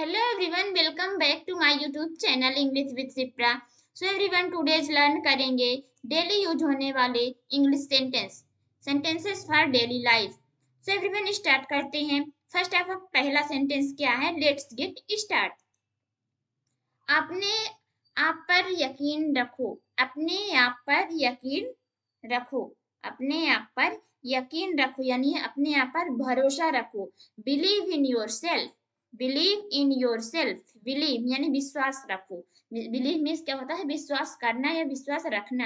Hello everyone, welcome back to my YouTube channel English with Shipra. So everyone, today's learn करेंगे daily use होने वाले English sentences for daily life. So everyone start करते हैं. First of all पहला sentence क्या है? Let's get start. अपने आप पर यकीन रखो. अपने आप पर यकीन रखो. अपने आप पर यकीन रखो यानी अपने आप पर भरोसा रखो. Believe in your self. Believe in your self. Believe यानी विश्वास रखो. बिलीव मीन्स क्या होता है? विश्वास करना या विश्वास रखना.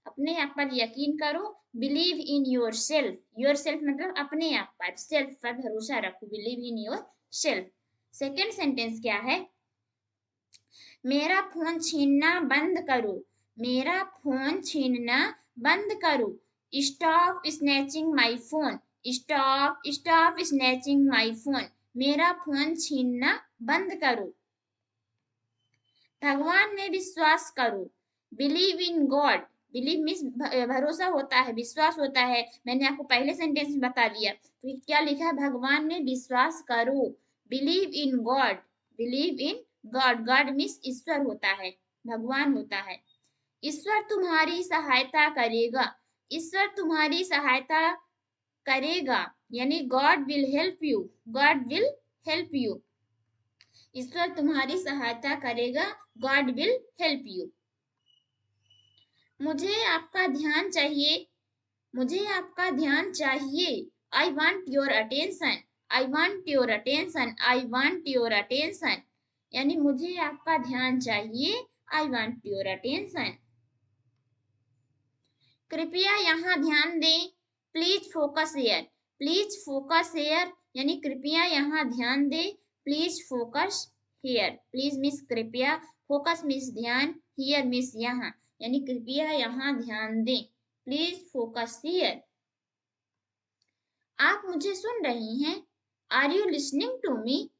अपने आप पर यकीन करो. Believe in your self. Your self मतलब अपने आप पर. सेल्फ पर भरोसा रखो. Believe in your self. Second sentence क्या है? मेरा फोन छीनना बंद करो. मेरा फोन छीनना बंद करो. Stop snatching my phone. Stop snatching my phone. मेरा फोन छीनना बंद करो. भगवान में विश्वास करो. Believe in God. Believe means भरोसा होता है, विश्वास होता है. मैंने आपको पहले सेंटेंस में बता दिया. तो क्या लिखा है? भगवान में विश्वास करो. Believe in God. Believe in God. God means ईश्वर होता है, भगवान होता है. ईश्वर तुम्हारी सहायता करेगा. ईश्वर तुम्हारी सहायता करेगा यानी God will help you. God will help you. ईश्वर तुम्हारी सहायता करेगा. God will help you. मुझे आपका ध्यान चाहिए. मुझे आपका ध्यान चाहिए. I want your attention. I want your attention. I want your attention यानी मुझे आपका ध्यान चाहिए. I want your attention. कृपया यहाँ ध्यान दें. Please focus here. Please focus here यानी कृपया यहाँ ध्यान दें. Please focus here. Please means कृपया, फोकस मीन्स ध्यान, हियर मीन्स यहाँ यानी कृपया यहाँ ध्यान दें. Please focus here. आप मुझे सुन रही हैं? Are you listening to me?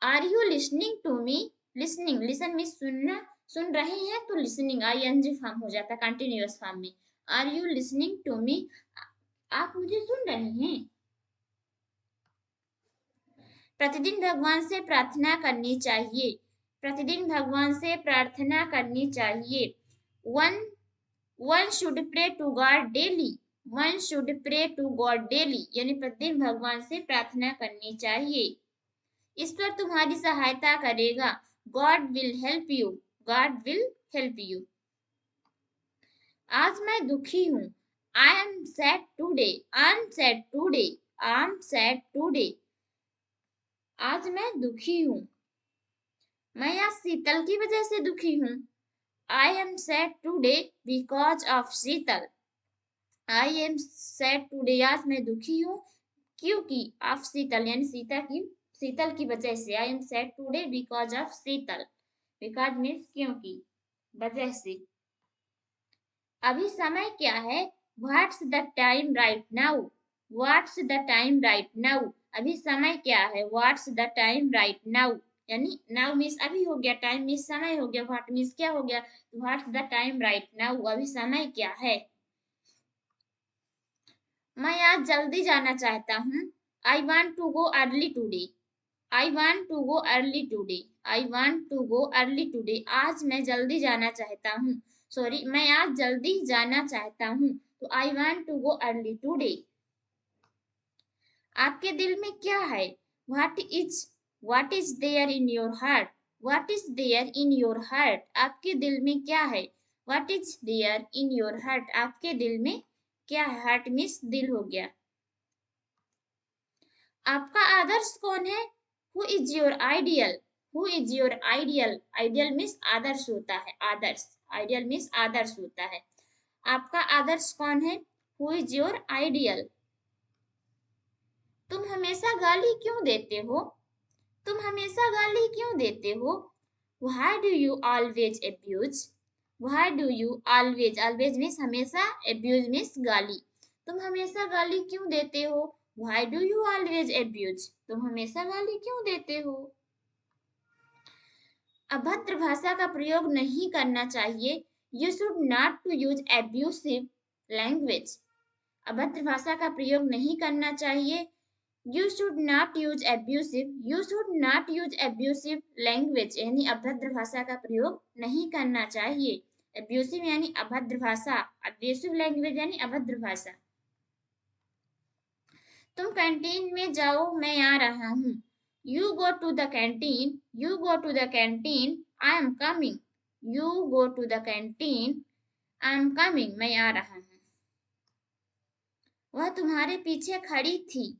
Are you listening to me? Listening, listen means सुनना. सुन रही हैं तो लिसनिंग आईएनजी फॉर्म हो जाता है कंटिन्यूअस फॉर्म में. Are you listening to me? आप मुझे सुन रही हैं? प्रतिदिन भगवान से प्रार्थना करनी चाहिए. प्रतिदिन भगवान से प्रार्थना करनी चाहिए. One should pray to God daily. One should pray to God daily यानी प्रतिदिन भगवान से प्रार्थना करनी चाहिए. ईश्वर तुम्हारी सहायता करेगा. God will help you. God will help you. आज मैं दुखी हूँ. I am sad today. I am sad today. I am sad today. आज मैं दुखी हूँ. मैं आज शीतल की वजह से दुखी हूँ. I am sad today because of Sheetal. I am sad today आज मैं दुखी हूँ क्योंकि ऑफ शीतल यानी शीतल की वजह से. I am sad today because of Sheetal. Because means क्योंकि, वजह से. अभी समय क्या है? What's the time right now. What's the time right now. अभी समय क्या है? What's the time right now यानी नाउ मीन्स अभी हो गया, टाइम मीन्स समय हो गया, व्हाट मीन्स क्या हो गया. What's the time right now अभी समय क्या है. मैं आज जल्दी जाना चाहता हूँ. I want to go early today. I want to go early today. I want to go early today. आज मैं जल्दी जाना चाहता हूँ. सॉरी, मैं आज जल्दी जाना चाहता हूँ तो I want to go early today. आपके दिल में क्या है? What is there in your heart? What is there in your heart? आपके दिल में क्या है? What is there in your heart? आपके दिल में क्या है? हार्ट मीन्स दिल हो गया. आपका आदर्श कौन है? Who is your ideal? Who is your ideal? Ideal means आदर्श होता है. आदर्श, ideal मीन्स आदर्श होता है. आपका आदर्श कौन है? Who is your ideal? तुम हमेशा गाली क्यों देते हो? तुम हमेशा गाली क्यों देते हो? Why do you always abuse? Why do you always? Always means हमेशा, abuse means गाली. तुम हमेशा गाली क्यों देते हो? Why do you always abuse? तुम हमेशा गाली क्यों देते हो? अभद्र भाषा का प्रयोग नहीं करना चाहिए. You should not to use abusive language. अभद्र भाषा का प्रयोग नहीं करना चाहिए. You should not use abusive language, यानी अभद्र भाषा का प्रयोग नहीं करना चाहिए। एब्यूसिव यानी अभद्र भाषा, एब्यूसिव लैंग्वेज यानी अभद्र भाषा। तुम कैंटीन में जाओ, मैं आ रहा हूँ। You go to the canteen, you go to the canteen, I am coming. You go to the canteen, I am coming, मैं आ रहा हूँ। वह तुम्हारे पीछे खड़ी थी।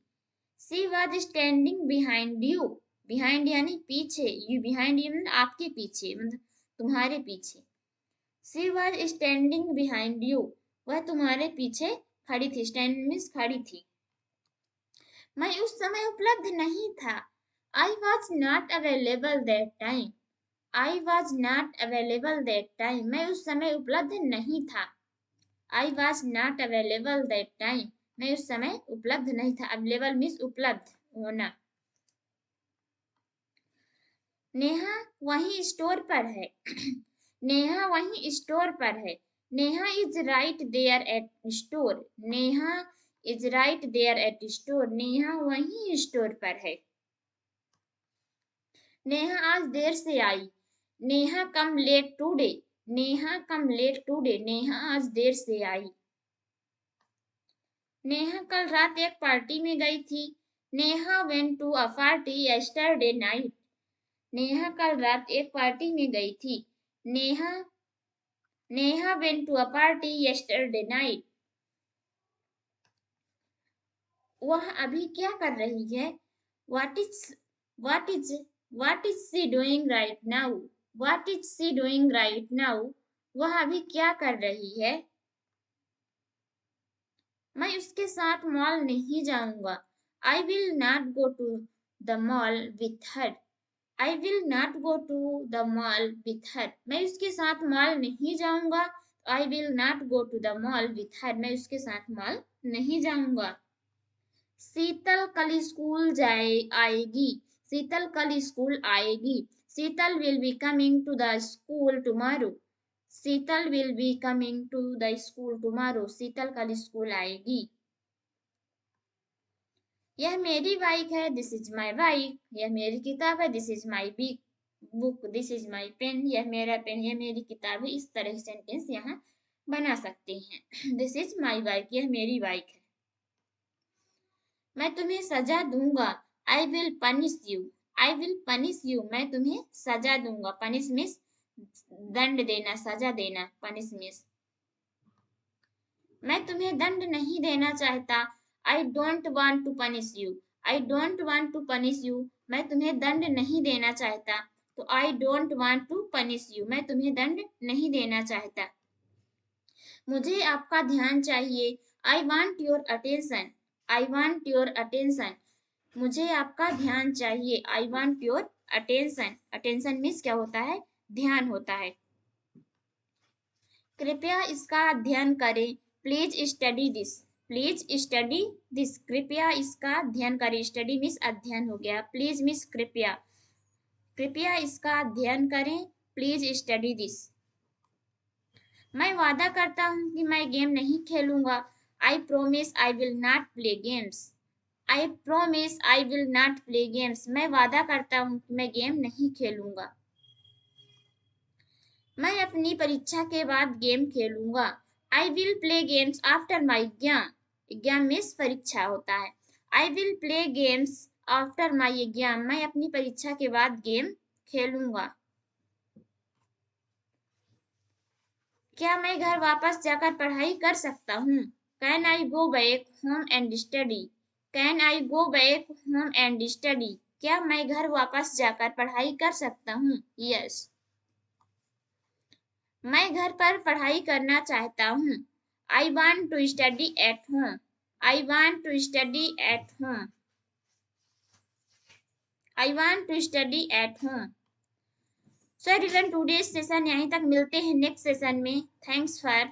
She was standing behind you. Behind यानी पीछे, यू बिहाइंड यानी आपके पीछे, मतलब तुम्हारे पीछे। She was standing behind you, वह तुम्हारे पीछे खड़ी थी। स्टैंड मीन्स खड़ी थी। मैं उस समय उपलब्ध नहीं था। I was not available that time. I was not available that time, मैं उस समय उपलब्ध नहीं था। I was not available that time, मैं उस समय उपलब्ध नहीं था। अवेलेबल मीन्स उपलब्ध होना। नेहा वहीं स्टोर पर है। नेहा वहीं स्टोर पर है। Neha is right there at store. Neha is right there at store, Neha वहीं स्टोर पर है। नेहा आज देर से आई। Neha come late today. Neha come late today, Neha आज देर से आई। नेहा कल रात एक पार्टी में गई थी। Neha went to a party yesterday night. Neha कल रात एक पार्टी में गई थी। Neha Neha went to a party yesterday night. वह अभी क्या कर रही है? What is what is what is she doing right now? What is she doing right now? वह अभी क्या कर रही है? मैं उसके साथ मॉल नहीं जाऊंगा। I will not go to the mall with her. I will not go to the mall with her. मैं उसके साथ मॉल नहीं जाऊंगा। I will not go to the mall with her. मैं उसके साथ मॉल नहीं जाऊंगा। शीतल कल स्कूल आएगी। शीतल कल स्कूल आएगी। Sheetal will be coming to the school tomorrow. Sheetal will be coming to the school tomorrow, Sheetal कल स्कूल आएगी। यह मेरी बाइक है, दिस इज माई बाइक। यह मेरी किताब है, this is my book. This is my pen, यह मेरा पेन, यह मेरी किताब है। इस तरह सेंटेंस यहाँ बना सकते हैं। दिस इज माई बाइक, यह मेरी बाइक है। मैं तुम्हें सजा दूंगा। I will punish you. I will punish you, मैं तुम्हें सजा दूंगा। पनिश मीन्स दंड देना, सजा देना। पनिश मीन्स मैं तुम्हें दंड नहीं देना चाहता। I don't want to punish you. I don't want to punish you, मैं तुम्हें दंड नहीं देना चाहता। तो I don't want to punish you, मैं तुम्हें दंड नहीं देना चाहता। मुझे आपका ध्यान चाहिए। I want your attention. I want your attention, मुझे आपका ध्यान चाहिए। I want your attention. Attention means क्या होता है? ध्यान होता है। कृपया इसका अध्ययन करें। Please study this. Please study this, कृपया इसका अध्ययन करें। स्टडी मीन्स अध्ययन हो गया। प्लीज मीन्स कृपया। कृपया इसका अध्ययन करें। Please study this. मैं वादा करता हूँ कि मैं गेम नहीं खेलूंगा। I promise I will not play games. I promise I will not play games, मैं वादा करता हूँ कि मैं गेम नहीं खेलूंगा। मैं अपनी परीक्षा के बाद गेम खेलूंगा। I will play games after my exam. Exam means परीक्षा होता है। I will play games after my exam, मैं अपनी परीक्षा के बाद गेम खेलूंगा। क्या मैं घर वापस जाकर पढ़ाई कर सकता हूँ? Can I go back home and study. Can I go back home and study, क्या मैं घर वापस जाकर पढ़ाई कर सकता हूँ? यस। मैं घर पर पढ़ाई करना चाहता हूँ। I want to study at home. I want to study at home. I want to study at home. So everyone, today's session यहीं तक। मिलते हैं नेक्स्ट सेशन में। Thanks for